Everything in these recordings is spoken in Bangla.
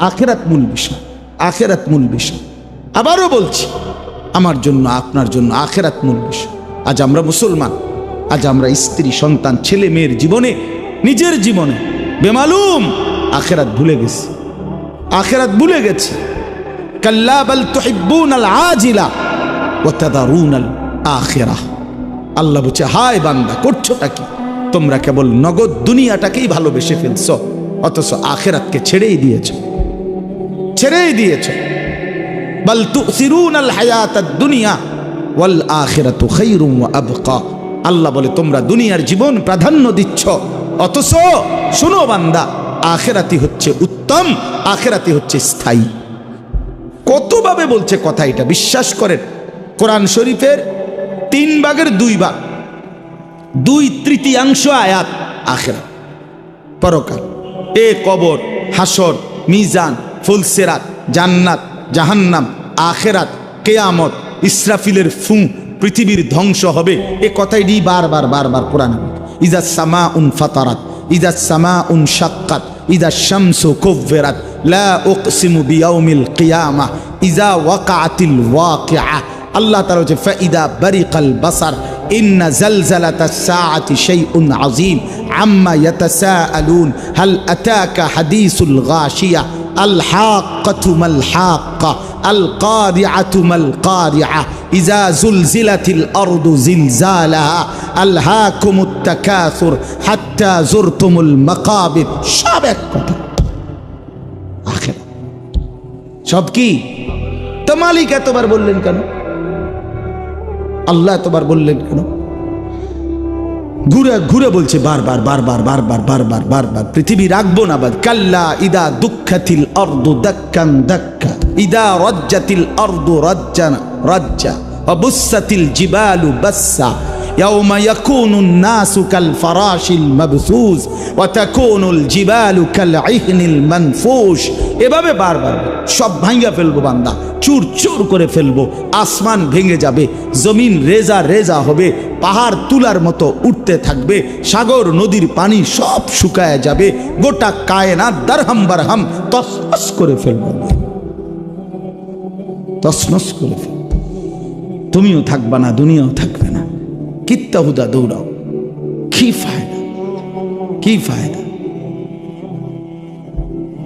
আখেরাত মূল বিষয়, আখেরাত মূল বিষয়। আবারও বলছি, আমার জন্য আপনার জন্য আখেরাত মূল বিষয়। আজ আমরা মুসলমান, আজ আমরা স্ত্রী সন্তান ছেলে মেয়ের জীবনে, নিজের জীবনে বেমালুম আখেরাত ভুলে গেছি, আখেরাত ভুলে গেছি। কাল্লা বাল তুহিব্বুনাল আজিলা ওয়া তাযারুনাল আখিরাহ। আল্লাহ বলছে, হায় বান্দা, করছোটা কি? তোমরা কেবল নগদ দুনিয়াটাকেই ভালোবেসে ফেলছো, অথচ আখিরাতকে ছেড়েই দিয়েছ, ছেড়েই দিয়েছ। বাল তুসিরুনাল হায়াতাদ দুনিয়া ওয়াল আখিরাতু খায়রুম ওয়া আবকা। আল্লাহ বলে তোমরা দুনিয়ার জীবন প্রাধান্য দিচ্ছ, অথচ শুনো বান্দা, আখিরাতই হচ্ছে উত্তম, আখিরাতই হচ্ছে স্থায়ী। কতভাবে বলছে কথা, এটা বিশ্বাস করেন। কোরআন শরীফের 3 ভাগের 2 ভাগ, 2/3 আয়াত আখিরাত, পরকাল। কবর, হাসর, মিজান, ফুলসিরাত, জান্নাত, জাহান্নাম, আখিরাত, কিয়ামত, ইসরাফিলের ফু, পৃথিবীর ধ্বংস হবে, এ কথাই বারবার বারবার কোরআনে। ইজা সামাউন ফাতারাত, ইজা সামাউন শাক্কাত, ইজা শামসু কুব্বিরাত, লা উকসিমু বিয়াউমিল কিয়ামাহ, ইজা ওয়াকাআতিল ওয়াকিআহ। আল্লাহ তাআলা বলেছে, ফাইদা বারিকাল বাসার, ইন্না জালজালাতাস সাআতি শাইউন আযীম, আম্মা ইয়াতাসাআলুন, হাল আতাকা হাদিসুল গাশিয়া, আল হাক্কাতু মাল হাক্কা, আল কারিআতু মাল কারিআ, ইজা জুলজিলাতিল আরদু জিলজালাহা, আলহাকুমুত তাকাসুর হাত্তা যুরতুমুল মাকাবির। সব এক কথা, আখিরাত সব কি? তো মালিক এতবার বললেন কেন? আল্লাহ এতবার বললেন কেন? ঘুরে ঘুরে বলছে বারবার বারবার বারবার বারবার বারবার, পৃথিবী রাখবো না বাদ। কাল্লা ইদা দুঃখাতিল আরদু দাক্কান দাক্কা, ইদা রাজ্জাতিল আরদু রাজ্জান রাজ্জা, ওয়া বুসাতিল জিবালু বাসসা, ইয়াউমা ইয়াকুনুন নাসু কাল ফারাশিল মাবসুস, ওয়া তাকুনুল জিবালু কাল ইহনিল মানফুশ। এভাবে বারবার সব ভাঙা ফেলবো বান্দা, চুর চুর করে ফেলবো, আসমান ভেঙে যাবে, জমিন রেজা রেজা হবে, পাহাড় তুলার মতো উঠতে থাকবে, সাগর নদীর পানি সব শুকায় যাবে, গোটা কায়নাত দারহাম বারহাম তসনস করে ফেলবো, তসনস করে ফেলবো। তুমিও থাকবা না, দুনিয়াও থাকবে না, কিত্তা হুদা দৌড়াও, কি ফায়দা, কি ফায়দা?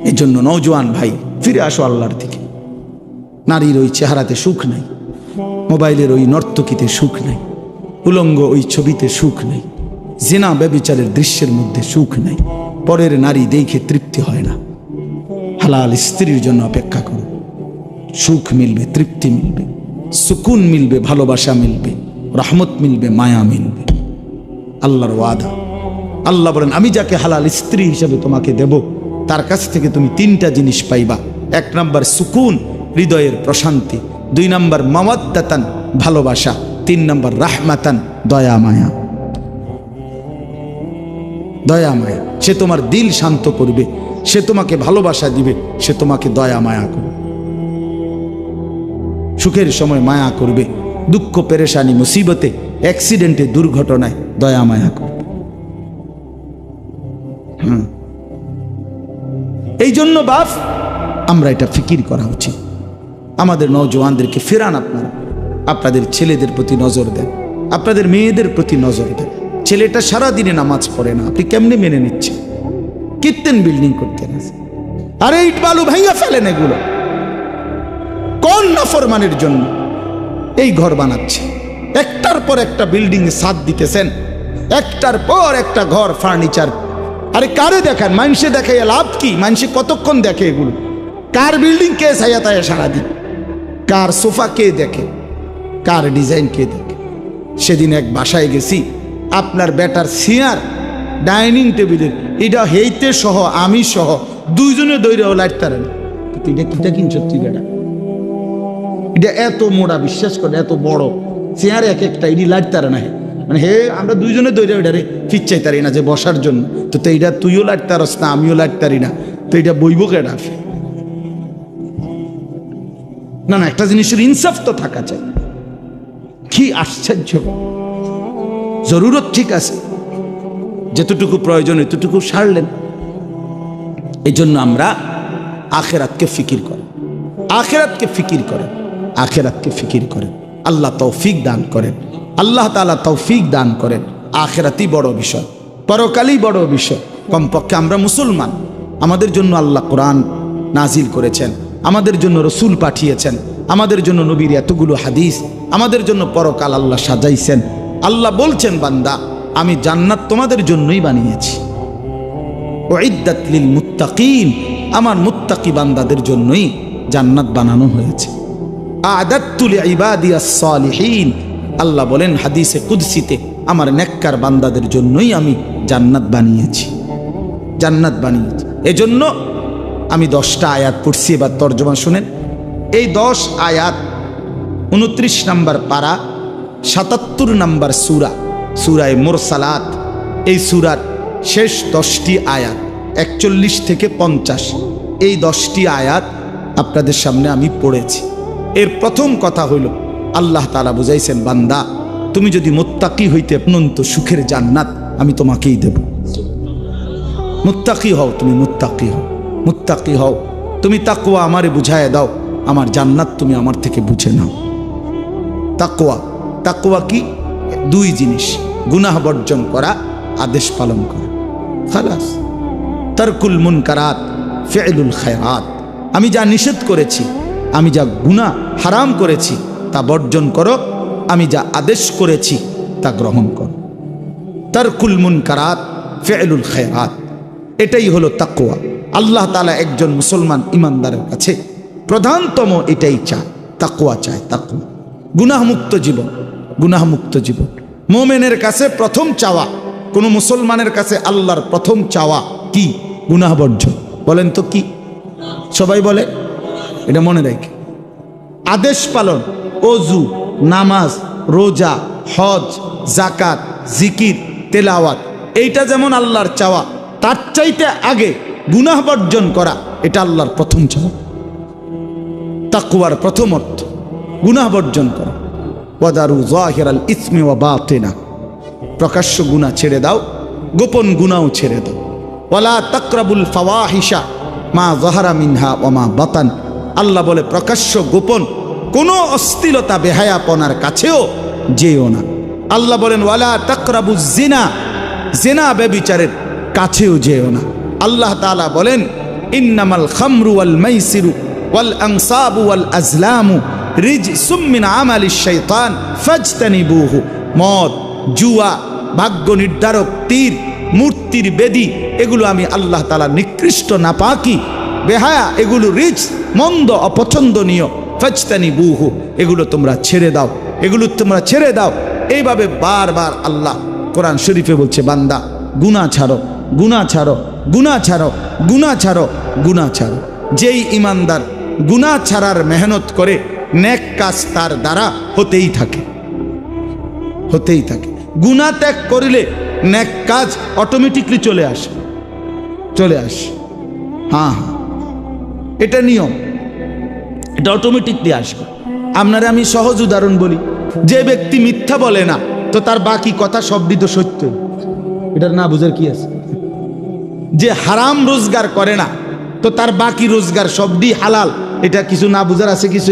এই জন্য নওজোয়ান ভাই, ফিরে আসো আল্লাহর দিকে। নারীর ওই চেহারাতে সুখ নাই, মোবাইলের ওই নর্তকীতে সুখ নাই, উলঙ্গ ওই ছবিতে সুখ নাই, জিনা ব্যভিচারের দৃশ্যের মধ্যে সুখ নাই, পরের নারী দেখে তৃপ্তি হয় না। হালাল স্ত্রীর জন্য অপেক্ষা করো, সুখ মিলবে, তৃপ্তি মিলবে, সুকুন মিলবে, ভালোবাসা মিলবে, রহমত মিলবে, মায়া মিলবে। আল্লাহর ওয়াদা। আল্লাহ বলেন, আমি যাকে হালাল স্ত্রী হিসেবে তোমাকে দেব, তার কাছ থেকে তুমি 3টা জিনিস পাইবা। 1 নাম্বার সুকুন, হৃদয়ের প্রশান্তি। 2 নাম্বার মাওয়াদ্দাতান, ভালোবাসা। 3 নাম্বার রাহমাতান, দয়া মায়া। দয়া মায়া, সে তোমার দিল শান্ত করবে, সে তোমাকে ভালোবাসা দিবে, সে তোমাকে দয়া মায়া করবে, সুখের সময় মায়া করবে, দুঃখ পেরেশানি মুসিবতে অ্যাক্সিডেন্টে দুর্ঘটনায় দয়া মায়া করবে। এই জন্য বাপ, আমরা এটা ফিকির করা উচিত। আমাদের নওজোয়ানদেরকে ফেরান, আপনারা আপনাদের ছেলেদের প্রতি নজর দেন, আপনাদের মেয়েদের প্রতি নজর দেন। ছেলেটা সারাদিনে নামাজ পড়ে না, আপনি কেমনে মেনে নিচ্ছেন? কীর্তেন বিল্ডিং করতে না, আরে ইট বালু ভাইয়া ফেলেন, এগুলো কোন নাফরমানের জন্য এই ঘর বানাচ্ছে? একটার পর একটা বিল্ডিং এ ছাদ দিতেছেন, একটার পর একটা ঘর ফার্নিচার। আরে কারে দেখান? মানুষে দেখে লাভ কি? মানুষে কতক্ষণ দেখে এগুলো? কার বিল্ডিং কে ছায়া তায়া সারাদিন? কার সোফা কে দেখে? কার ডিজাইন কে দেখে? সেদিন এক বাসায় গেছি, আপনার বেটার চেয়ার, ডাইনিং টেবিলের এটা হেইতে সহ আমি সহ 2 জনে দৈরাও লাইট তারা। এটা কিটা কিনছ তুই বেটা? এটা এত মোড়া, বিশ্বাস করে এত বড় চেয়ার, এক একটা এটি লাইট তারা না। মানে হে, আমরা 2 জনে দৈরা ওইটারে ফিচ্ছাই তারি না যে বসার জন্য। তো এইটা তুইও লাইট তারস না, আমিও লাইট তারি না, তো এটা বইব কেডা? না না, একটা জিনিসের ইনসাফ তো থাকা চাই। কি আশ্চর্য! জরুরত ঠিক আছে, যেতটুকু প্রয়োজন এতটুকু সারলেন। এই জন্য আমরা আখিরাতকে ফিকির করেন, আখিরাতকে ফিকির করেন, আখিরাতকে ফিকির করেন। আল্লাহ তৌফিক দান করেন, আল্লাহ তাআলা তৌফিক দান করেন। আখিরাতই বড় বিষয়, পরকালই বড় বিষয়। কমপক্ষে আমরা মুসলমান, আমাদের জন্য আল্লাহ কোরআন নাজিল করেছেন, আমাদের জন্য রসুল পাঠিয়েছেন, আমাদের জন্য নবীর এতগুলো হাদিস, আমাদের জন্য পরকাল আল্লাহ সাজাইছেন। আল্লাহ বলছেন, বান্দা আমি জান্নাত তোমাদের জন্যই বানিয়েছি। উইদ্দাত লিল মুত্তাকিন, আমার মুত্তাকি বান্দাদের জন্যই জান্নাত বানানো হয়েছে। আ'দাততু লিইবাদিয়াস সালিহিন, আল্লাহ বলেন হাদিসে কুদসিতে, আমার নেককার বান্দাদের জন্যই আমি জান্নাত বানিয়েছি, জান্নাত বানিয়েছি। এজন্য আমি 10টা আয়াত পড়ছি, এবার তর্জমা শুনেন। এই 10 আয়াত 29 নম্বর পারা, 77 নম্বর সূরা, সূরায়ে মুরসালাত। এই সূরার শেষ 10টি আয়াত 41 থেকে 50, এই 10টি আয়াত আপনাদের সামনে আমি পড়েছি। এর প্রথম কথা হইল, আল্লাহ তাআলা বুঝাইছেন, বান্দা তুমি যদি মুত্তাকি হইতে অনন্ত সুখের জান্নাত আমি তোমাকেই দেব। মুত্তাকি হও, তুমি মুত্তাকি হও, মুত্তাকি হও। তুমি তাকওয়া আমারে বুঝায় দাও, আমার জান্নাত তুমি আমার থেকে বুঝে নাও। তাকওয়া, তাকওয়া কি? 2 জিনিস, গুনাহ বর্জন করা, আদেশ পালন করা, খালাস। তারকুল মুনকারাত, ফি'লুল খায়রাত, আমি যা নিষেধ করেছি, আমি যা গুনাহ হারাম করেছি তা বর্জন করো, আমি যা আদেশ করেছি তা গ্রহণ করো। তারকুল মুনকারাত, ফি'লুল খায়রাত, এটাই হলো তাকওয়া। আল্লাহ তাআলা একজন মুসলমান ইমানদারের কাছে প্রধানতম এটাই চায়, তাকওয়া চায়, তাকওয়া। গুনাহমুক্ত জীবন, গুনাহমুক্ত জীবন মুমিনের কাছে প্রথম চাওয়া, কোন মুসলমানের কাছে আল্লাহর প্রথম চাওয়া কি? গুনাহ বর্জন। বলেন তো কি? সবাই বলে, এটা মনে রাখে। আদেশ পালন, ওযু, নামাজ, রোজা, হজ, যাকাত, জিকির, তেলাওয়াত, এইটা যেমন আল্লাহর চাওয়া, তার চাইতে আগে গুনাহ বর্জন করা, এটা আল্লাহর প্রথম চাওয়া। তাকওয়ার প্রথম অর্থ গুনাহ বর্জন করা। ওয়াদারু যাহিরাল ইসমি ওয়া বাতিনা, প্রকাশ্য গুনাহ ছেড়ে দাও, গোপন গুনাহও ছেড়ে দাও। ওয়ালা তাকরাবুল ফাওয়াহিশা মা যাহারা মিনহা ওয়া মা বাতান, আল্লাহ বলে প্রকাশ্য গোপন কোনো অশ্লীলতা বেহায়াপনার কাছেও যেও না। আল্লাহ বলেন ওয়ালা তাকরাবুজ জিনা, জিনা ব্যভিচারের কাছেও যেও না। আল্লাহ তাআলা বলেন ইন্নামাল খামরু ওয়াল মাইসিরু ওয়াল আনসাবু ওয়াল আজলামু রিজসুম মিন আমালিশ শাইতান ফাজতানিবুহু, মদ, জুয়া, ভাগ্য নির্ধারক তীর, মূর্তির বেদী, এগুলো আমি আল্লাহ তাআলা নিকৃষ্ট, নাপাকি, বেহায়া, এগুলো রিজ, মন্দ, অপছন্দনীয়। ফাজতানিবুহু, এগুলো তোমরা ছেড়ে দাও, এগুলো তোমরা ছেড়ে দাও। এইভাবে বারবার আল্লাহ কোরআন শরীফে বলছে, বান্দা গুনাহ ছাড়ো, গুনাহ ছাড়ো, গুনাহ ছাড়ো, গুনাহ ছাড়ো, গুনাহ ছাড়ো। যেই ইমানদার গুনাহ ছাড়ার মেহনত করে, নেক কাজ তার দ্বারা হতেই থাকে, হতেই থাকে। গুনাহ ত্যাগ করিলে নেক কাজ অটোমেটিকলি চলে আসে, চলে আসে। হ্যাঁ হ্যাঁ, এটা নিয়ম, এটা অটোমেটিকলি আসবে। আপনারা আমি সহজ উদাহরণ বলি, যে ব্যক্তি মিথ্যা বলে না, তো তার বাকি কথা সবই তো সত্য, এটার না বুঝার কি আছে? যে হারাম রোজগার করে না, তো তার বাকি রোজগার সবই হালাল, এটা কিছু না বুঝার আছে কিছু?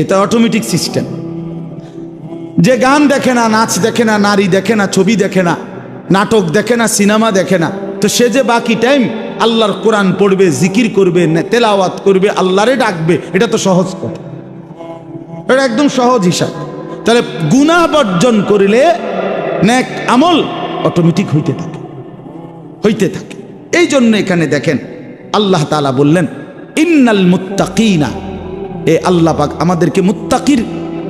এটা অটোমেটিক সিস্টেম। যে গান দেখে না, নাচ দেখে না, নারী দেখে না, ছবি দেখে না, নাটক দেখে না, সিনেমা দেখে না, তো সে যে বাকি টাইম আল্লাহর কোরআন পড়বে, জিকির করবে, তেলাওয়াত করবে, আল্লাহরে ডাকবে, এটা তো সহজ কথা, এটা একদম সহজ হিসাব। তাহলে গুনাহ বর্জন করিলে নেক আমল অটোমেটিক হইতে থাকে, হইতে থাকে। এই জন্য এখানে দেখেন আল্লাহ তাআলা বললেন ইন্নাল মুত্তাকিনা, এ আল্লাহ পাক আমাদেরকে মুত্তাকির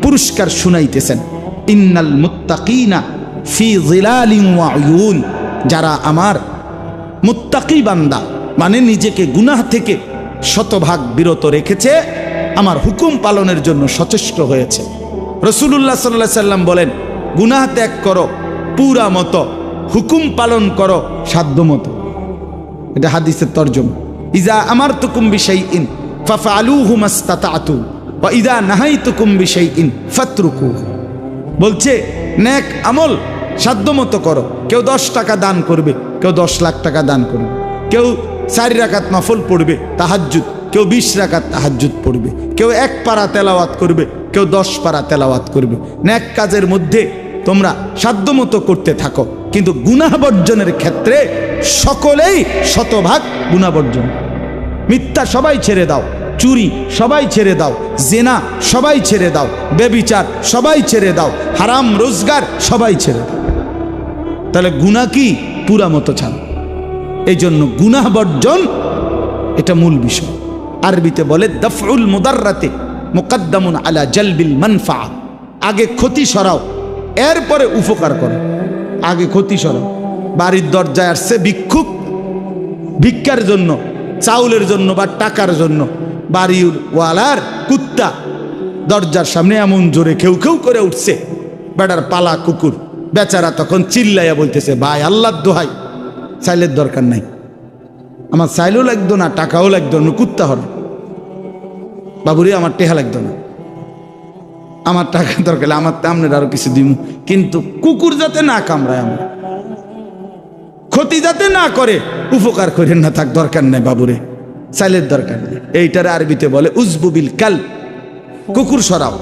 পুরস্কার শুনাইতেছেন। ইন্নাল মুত্তাকিনা ফি যিলালিন ওয়া উয়ুন, যারা আমার মুত্তাকি বান্দা, মানে নিজেকে গুনাহ থেকে শতভাগ বিরত রেখেছে, আমার হুকুম পালনের জন্য সচেষ্ট হয়েছে। রাসূলুল্লাহ সাল্লাল্লাহু আলাইহি সাল্লাম বলেন, গুনাহ ত্যাগ করো পুরা মতো, হুকুম পালন করো সাধ্য মতো। এটা হাদিসের তরজমা। ইজা আমারতুকুম বিশাইইন ফাফআলুহু মাস্তাতাতু ওয়া ইজা নাহাইতুকুম বিশাইইন ফাতরুকুহু, বলছে নেক আমল সাধ্যমতো করো। কেউ 10 টাকা দান করবে, কেউ 10 লাখ টাকা দান করবে, কেউ 4 রাকাত নফল পড়বে, তাহাজ্জুদ, কেউ 20 রাকাত তাহাজ্জুদ পড়বে, কেউ 1 পারা তেলাওয়াত করবে, কেউ 10 পারা তেলাওয়াত করবে। নেক কাজের মধ্যে তোমরা সাধ্যমতো করতে থাকো, কিন্তু গুনাহ বর্জনের ক্ষেত্রে সকলেই শতভাগ গুনাহ বর্জন। মিথ্যা সবাই ছেড়ে দাও, চুরি সবাই ছেড়ে দাও, জেনা সবাই ছেড়ে দাও, ব্যভিচার সবাই ছেড়ে দাও, হারাম রোজগার সবাই ছেড়ে দাও। তাহলে গুনাহ কি পুরা মতো ছাড়ো। এই জন্য গুনাহ বর্জন এটা মূল বিষয়। আরবিতে বলে দফউল মুদাররাতি মুকদ্দামুন আলা জালবিল মানফা। আগে ক্ষতি সরাও, এরপরে উপকার করো। আগে ক্ষতি সরাও। বাড়ির দরজায় আসছে ভিক্ষুক, ভিক্ষার জন্য, চাউলের জন্য বা টাকার জন্য। বাড়িওয়ালার কুত্তা দরজার সামনে এমন জোরে খেউ খেউ করে উঠছে, বেটার পালা কুকুর। বেচারা তখন চিল্লাইয়া বলতেছে, ভাই আল্লাহর দোহাই, চাইলের দরকার নাই, আমার চাইলেও লাগতো না, টাকাও লাগতো না, কুত্তা হলো বাবুরে, আমার টেহা লাগতো না, আমার টাকা দরকার, আমার তামনের আরো কিছু দিব, কিন্তু কুকুর যাতে না কামড়ায়, আমরা ক্ষতি যাতে না করে, উপকার করেন না, থাক দরকার নাই বাবুরে, চাইলের দরকার নেই। এইটার আরবিতে বলে উজবুবিল কাল, কুকুর সরাও,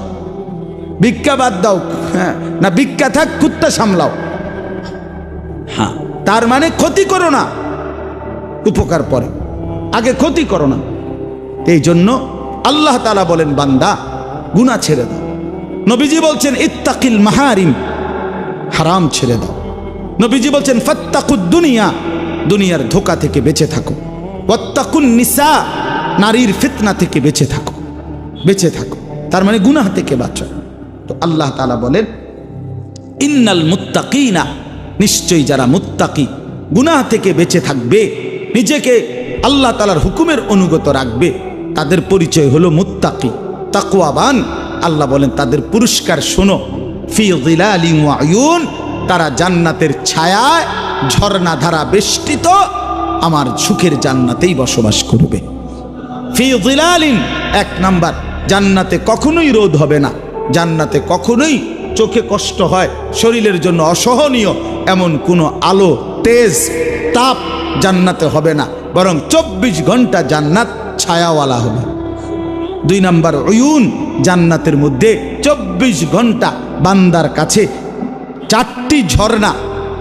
ভিক্ষা বাদ দাও, হ্যাঁ না ভিক্ষা থাক, কুত্তা সামলাও। হ্যাঁ, তার মানে ক্ষতি করো না, উপকার পরে, আগে ক্ষতি করো না। এই জন্য আল্লাহ তাআলা বলেন, বান্দা গুনাহ ছেড়ে দাও। নবীজি বলছেন ইত্তাকিল মাহারিম, হারাম ছেড়ে দাও। নবীজি বলছেন ফাত্তাকুদ দুনিয়া, দুনিয়ার ধোঁকা থেকে বেঁচে থাকো। ওয়াত্তাকুন নিসা, নারীর ফিতনা থেকে বেঁচে থাকো, বেঁচে থাকো। তার মানে গুনাহ থেকে বাঁচো। তো আল্লাহ তাআলা বলেন ইন্নাল মুত্তাকিনা, নিশ্চয়ই যারা মুত্তাকি, গুনাহ থেকে বেঁচে থাকবে, নিজেকে আল্লাহ তাআলার হুকুমের অনুগত রাখবে, তাদের পরিচয় হলো মুত্তাকি, তাকওয়াবান। আল্লাহ বলেন তাদের পুরস্কার শোনো, ফি যিলালিন ওয়া আয়ুন, তারা জান্নাতের ছায়ায় ঝর্ণা ধারা বেষ্টিত আমার সুখের জান্নাতেই বসবাস করবে। ফি যিলালিন, 1 নাম্বার, জান্নাতে কখনোই রোদ হবে না, জান্নাতে কখনোই চোখে কষ্ট হয়, শরীরের জন্য অসহনীয় এমন কোনো আলো, তেজ, তাপ জান্নাতে হবে না, বরং 24 ঘন্টা জান্নাত ছায়াওয়ালা হবে। 2 নাম্বার, উয়ুন, জান্নাতের মধ্যে 24 ঘন্টা বান্দার কাছে 4টি ঝর্ণা,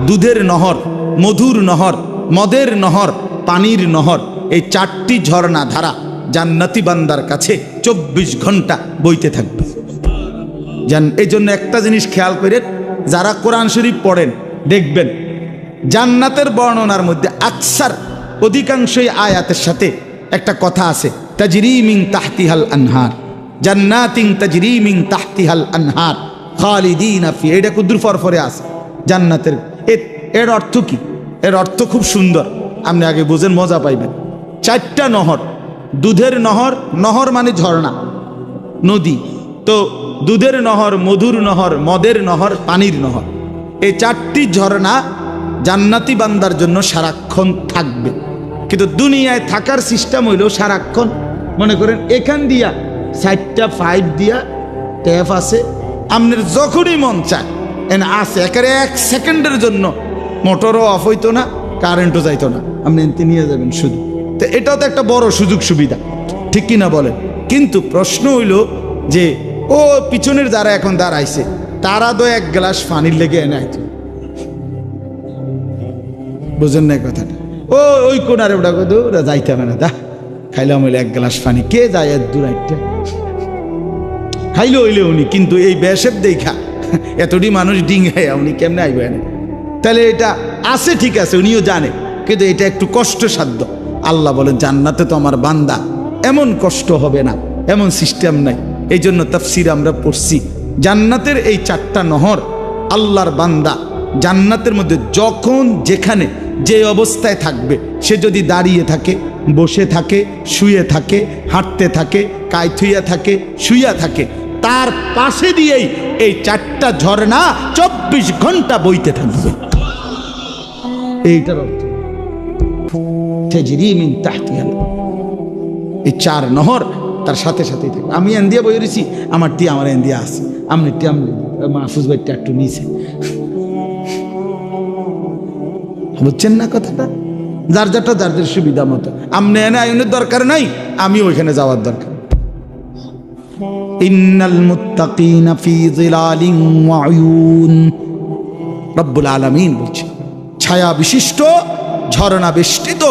দুধের নহর, মধুর নহর, মদের নহর, পানির নহর, এই 4টি ঝর্ণা ধারা জান্নাতি বান্দার কাছে 24 ঘন্টা বইতে থাকবে। এই জন্য একটা জিনিস খেয়াল করে, যারা কোরআন শরীফ পড়েন দেখবেন জান্নাতের বর্ণনার মধ্যে আকসার, অধিকাংশই আয়াতের সাথে একটা কথা আছে, তাজরি মিন তাহতিহাল আনহার, জান্নাতিন তাজরি মিন তাহতিহাল আনহার খালিদিনা ফি। এটা কুদ্দুর ফরফরে আছে জান্নাতের। এর অর্থ কি? এর অর্থ খুব সুন্দর, আপনি আগে বুঝেন, মজা পাইবেন। 4টা নহর, দুধের নহর, নহর মানে ঝর্ণা, নদী, তো দুধের নহর, মধুর নহর, মদের নহর, পানির নহর, এই 4টি ঝর্ণা জান্নাতি বান্দার জন্য সারাক্ষণ থাকবে। কিন্তু দুনিয়ায় থাকার সিস্টেম হইলেও সারাক্ষণ, মনে করেন এখান দিয়া 4টা পাইপ দিয়া ট্যাপ আছে, আপনার যখনই মন চায় এনে আছে, একেবারে 1 সেকেন্ডের জন্য মোটরও অফ হইতো না, কারেন্টও যাইতো না, আপনি এনতে নিয়ে যাবেন শুধু। তো এটাও তো একটা বড় সুযোগ সুবিধা, ঠিক কিনা বলেন? কিন্তু প্রশ্ন হইল যে ও পিছনের যারা এখন দাঁড়াইছে, তারা তো 1 গ্লাস পানির লেগে এনে আইতো, বুঝেন না কথাটা? ওই কোনারে ওটা ওরা যাইতে হবে না, দা খাইলাম হইলে 1 গ্লাস পানি, কে যায় এর দূর একটা খাইলে হইলে উনি, কিন্তু এই বেশের দেখা এতটি মানুষ ডিঙ্গায় উনি কেমনে আইবে এনে? তাহলে এটা আছে, ঠিক আছে, উনিও জানে, কিন্তু এটা একটু কষ্টসাধ্য। আল্লাহ বলেন জান্নাতে তো আমার বান্দা এমন কষ্ট হবে না, এমন সিস্টেম নাই। এই জন্য তাফসির আমরা পড়ছি, জান্নাতের এই 4টা নহর, আল্লাহর বান্দা জান্নাতের মধ্যে যখন যেখানে যে অবস্থায় থাকবে, সে যদি দাঁড়িয়ে থাকে, বসে থাকে, শুয়ে থাকে, হাঁটতে থাকে, কায়থুইয়া থাকে, শুইয়া থাকে, তার পাশে দিয়েই এই 4টা ঝর্ণা 24 ঘন্টা বইতে থাকবে। এইটার অর্থ তাজরি মিন তাহতিহা, এই 4 নহর তার সাথে সাথেই থাকবে। আমি এন্দিয়া বই রয়েছি, আমার টি আমার এন্দিয়া আছে, আমি টি আমি মাহফুজ ভাইটা একটু নিচে, বুঝছেন না কথাটা? যার যারটা যার যার সুবিধা মতো, আমনে এনে আইনের দরকার নাই। আমি ওইখানে যাওয়ার দরকার। ইন্নাল মুত্তাকিনা ফি যিলালিন ওয়া উয়ুন, রব্বুল আলামিন বলছে ছায়া বিশিষ্ট ঝর্ণা বেষ্টিত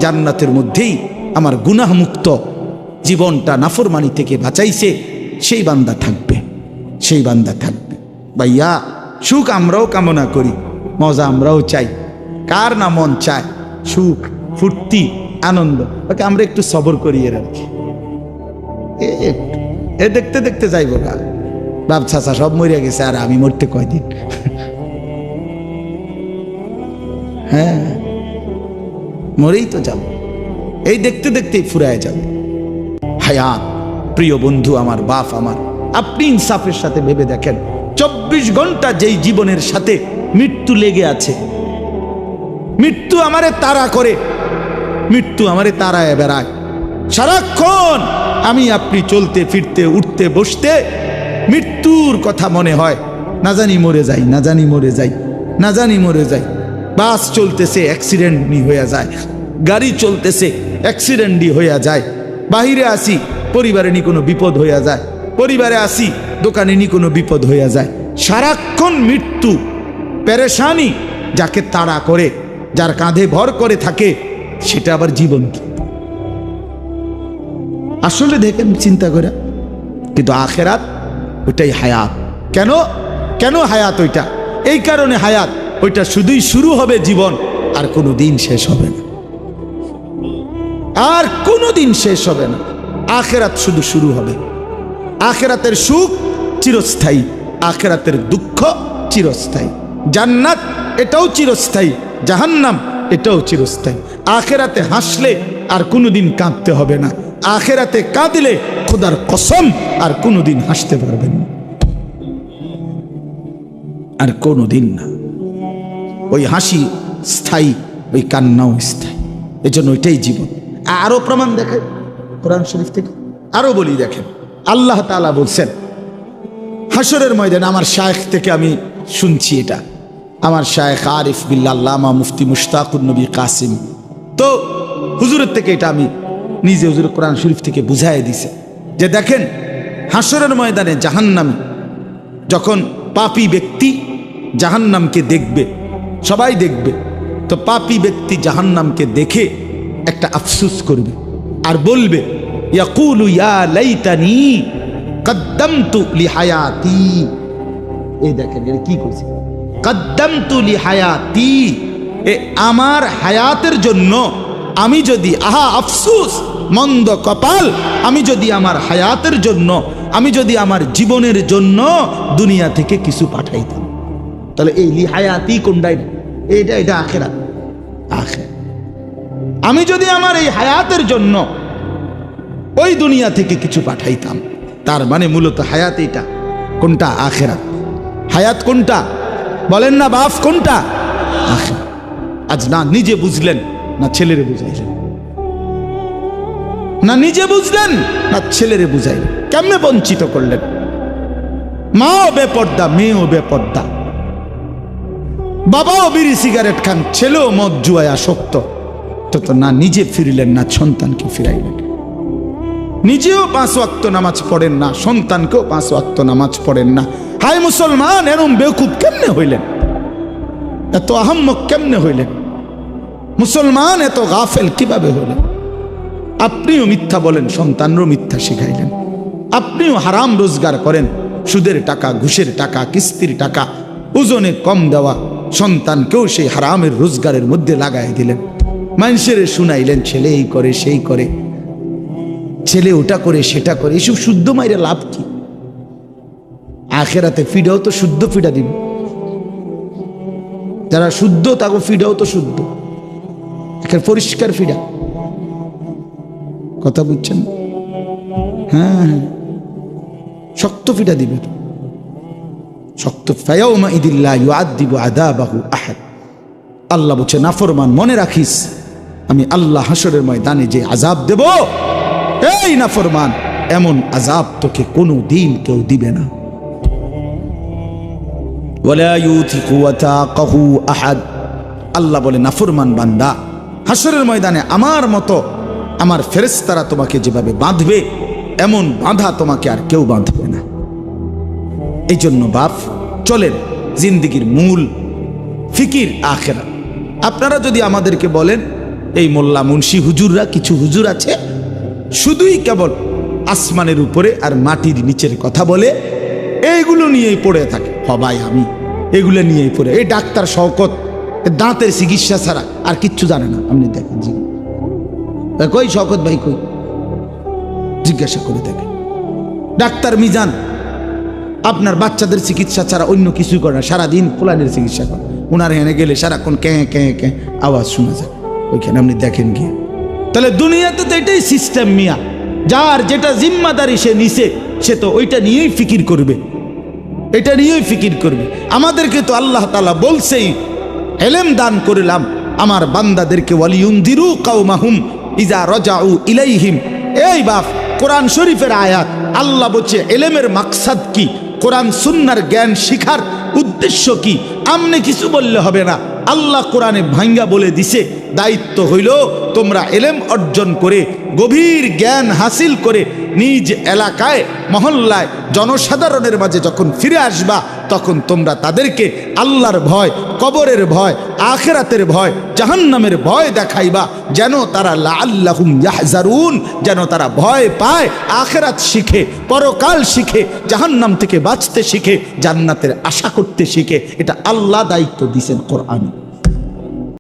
জান্নাতের মধ্যেই আমার গুনাহ মুক্ত জীবনটা নাফরমানি থেকে বাঁচাইছে সেই বান্দা থাকবে, সেই বান্দা থাকবে। ভাইয়া সুখ আমরাও কামনা করি, মজা আমরাও চাই, কার না মন চায় সুখ, ফুর্তি, আনন্দ, ওকে আমরা একটু সবর করিয়ে রাখি। এ দেখতে দেখতে যাইব গা, বাপ চাচা সব মরিয়া গেছে আর আমি মরতে কয়দিন। হ্যাঁ মরেই তো যাব, এই দেখতে দেখতেই ফুরায় যাবে হায়াত। প্রিয় বন্ধু আমার, বাপ আমার, আপনি ইনসাফের সাথে ভেবে দেখেন 24 ঘন্টা যেই জীবনের সাথে মৃত্যু লেগে আছে, মৃত্যু আমারে তাড়া করে, মৃত্যু আমারে তাড়ায় বেড়ায় সারাক্ষণ। আমি আপনি চলতে ফিরতে উঠতে বসতে মৃত্যুর কথা মনে হয়, না জানি মরে যাই, না জানি মরে যাই, না জানি মরে যাই। বাস চলতেছে অ্যাক্সিডেন্টই হয়ে যায়, গাড়ি চলতেছে অ্যাক্সিডেন্টই হয়ে যায়, বাহিরে আসি পরিবারে নি কোনো বিপদ হইয়া যায়, পরিবারে আসি দোকানে নি কোনো বিপদ হইয়া যায়। সারাক্ষণ মৃত্যু পেরেশানি যাকে তাড়া করে, যার কাঁধে ভর করে থাকে, সেটা আবার জীবন কি? আসলে দেখেন চিন্তা করে, কিন্তু আখেরাত ওইটাই হায়াত। কেন কেন হায়াত ওইটা? এই কারণে হায়াত ওইটা শুধুই শুরু হবে জীবন, আর কোনো দিন শেষ হবে না, আর কোনো দিন শেষ হবে না। আখেরাত শুধু শুরু হবে। আখেরাতের সুখ চিরস্থায়ী, আখেরাতের দুঃখ চিরস্থায়ী। জান্নাত এটাও চিরস্থায়ী, জাহান্নাম এটাও চিরস্থায়ী। আখেরাতে হাসলে আর কোনোদিন কাঁদতে হবে না, আখেরাতে কাঁদলে খোদার কসম আর কোনোদিন হাসতে পারবেন না, আর কোনোদিন না। ওই হাসি স্থায়ী, ওই কান্নাও স্থায়ী, এজন্য ওইটাই জীবন। আরো প্রমাণ দেখেন কোরআন শরীফ থেকে, আরো বলি দেখেন। আল্লাহ তাআলা বলছেন হাসরের ময়দানে, আমার শায়েখ থেকে আমি শুনছি এটা, আমার শায়েখ আরিফ বিল্লাহ আল্লামা মুফতি মুশতাকুর নবী কাসিম, তো হুজুরের থেকে এটা আমি নিজে হুজুর কোরআন শরীফ থেকে বুঝাই দিছে যে দেখেন হাসরের ময়দানে জাহান্নামী যখন পাপী ব্যক্তি জাহান্নামকে দেখবে, সবাই দেখবে, তো পাপী ব্যক্তি জাহান্নামকে দেখে একটা আফসোস করবে আর বলবে ইয়াকুলু ইয়া লাইতানি কদ্দামতু লিহায়াতি। এই দেখেন এটা কি কইছে, কদ্দামতু লিহায়াতি, এ আমার হায়াতের জন্য আমি যদি, আহা আফসোস, মন্দ কপাল, আমি যদি আমার হায়াতের জন্য, আমি যদি আমার জীবনের জন্য দুনিয়া থেকে কিছু পাঠাইতাম। তাহলে এই লিহায়াতি কোনটাই? এটা এটা আখেরাত। আখেরাত আমি যদি আমার এই হায়াতের জন্য ওই দুনিয়া থেকে কিছু পাঠাইতাম, তার মানে মূলত হায়াত এটা কোনটা? আখেরাত। হায়াত কোনটা বলেন না বাপ, কোনটা? আখেরাত। আজ না নিজে বুঝলেন, না ছেলেরে বুঝাইলেন, না নিজে বুঝলেন, না ছেলেরে বুঝাইলেন। কেমনে বঞ্চিত করলেন? মাও বেপর্দা, মেয়েও বেপর্দা, বাবাও বিড়ি সিগারেট খান, ছেলেও মদ জুয়ায় আসক্ত, তো না নিজে ফিরলেন, না সন্তানকে ফিরাইলেন। নিজেও 5 ওয়াক্ত নামাজ পড়েন না, সন্তানকেও 5 ওয়াক্ত নামাজ পড়েন না। হায় মুসলমান, এরম বেকুব কেমনে হইলেন? এত আহাম্মক কেমনে হইলেন? মুসলমান এত গাফেল কিভাবে হলেন? আপনিও মিথ্যা বলেন, সন্তানরও মিথ্যা শিখাইলেন। আপনিও হারাম রোজগার করেন, সুদের টাকা, ঘুষের টাকা, কিস্তির টাকা, ওজনে কম দেওয়া সন্তানকেও সেই হারামের রোজগারের মধ্যে লাগাই দিলেন। মানুষের শুনাইলেন ছেলে এই করে সেই করে, ছেলে ওটা করে সেটা করে। এসব শুদ্ধ মাইরে লাভ কি? আখেরাতে ফিডাও তো শুদ্ধ ফিডা দিবে, যারা শুদ্ধ তাকে ফিডাও তো শুদ্ধ, একটা পরিষ্কার ফিডা। কথা বুঝছেন? হ্যাঁ, শক্ত ফিডা দিবে, শক্ত। ফায়াউমা ইদিল্লা ইউআযযিবু আযাবাহু আহাদ। আল্লাহ বলছে নাফরমান মনে রাখিস, আমি আল্লাহ হাসরের ময়দানে যে আযাব দেব, এই নাফরমান, এমন আযাব তোকে কোনো দিন কেউ দিবে না। ওয়ালা ইউথিকু ওয়াতাকাহু আহাদ। আল্লাহ বলে নাফরমান বান্দা হাসরের ময়দানে আমার মতো আমার ফেরেশতারা তোমাকে যেভাবে বাঁধবে এমন বাঁধা তোমাকে আর কেউ বাঁধবে না। এই জন্য বাপ চলেন, জিন্দিগির মূল ফিকির আখিরাত। আপনারা যদি আমাদেরকে বলেন এই মোল্লা মুন্সি হুজুররা, কিছু হুজুর আছে শুধুই কেবল আসমানের উপরে আর মাটির নিচের কথা বলে, এইগুলো নিয়েই পড়ে থাকে। ভাই আমি এগুলো নিয়েই পড়ে, এই ডাক্তার শওকত দাঁতের চিকিৎসা ছাড়া আর কিচ্ছু জানে না। আপনি দেখেন জি কই শওকত ভাই কই, জিজ্ঞাসা করে দেখেন। ডাক্তার মিজান আপনার বাচ্চাদের চিকিৎসা ছাড়া অন্য কিছুই করে না, সারাদিন পোলানের চিকিৎসা করে। ওনার হেনে গেলে সারাক্ষণ ক্যাঁ ক্যাঁ ক্যাঁ আওয়াজ শোনা যায়, ওইখানে আপনি দেখেন গিয়ে। তাহলে দুনিয়াতে তো এটাই সিস্টেম মিয়া, যার যেটা জিম্মাদারি সে নিছে সে তো ওইটা নিয়েই ফিকির করবে, এটা নিয়েই ফিকির করবে। আমাদেরকে তো আল্লাহ তাআলা বলছেই ইলম দান করলাম আমার বান্দাদেরকে, ওয়ালিউনদিরু কাওমাহুম ইজা রাজাউ ইলাইহিম। এই বাপ কোরআন শরীফের আয়াত, আল্লাহ বলছে ইলমের মাকসাদ কি, কোরআন সুন্নাহর জ্ঞান শিখার উদ্দেশ্য কি, আমনে কিছু বললে হবে না। আল্লাহ কোরআনে ভাঙ্গা বলে দিছে দায়িত্ব হইল তোমরা ইলম অর্জন করে গভীর জ্ঞান হাসিল করে নিজ এলাকায় মহল্লায় জনসাধারণের মাঝে যখন ফিরে আসবা তখন তোমরা তাদেরকে আল্লাহর ভয়, কবরের ভয়, আখিরাতের ভয়, জাহান্নামের ভয় দেখাইবা, যেন তারা লাআল্লাহুম ইয়াহজারুন, যেন তারা ভয় পায়, আখিরাত শিখে, পরকাল শিখে, জাহান্নাম থেকে বাঁচতে শিখে, জান্নাতের আশা করতে শিখে। এটা আল্লাহ দায়িত্ব দিয়েছেন কোরআনে।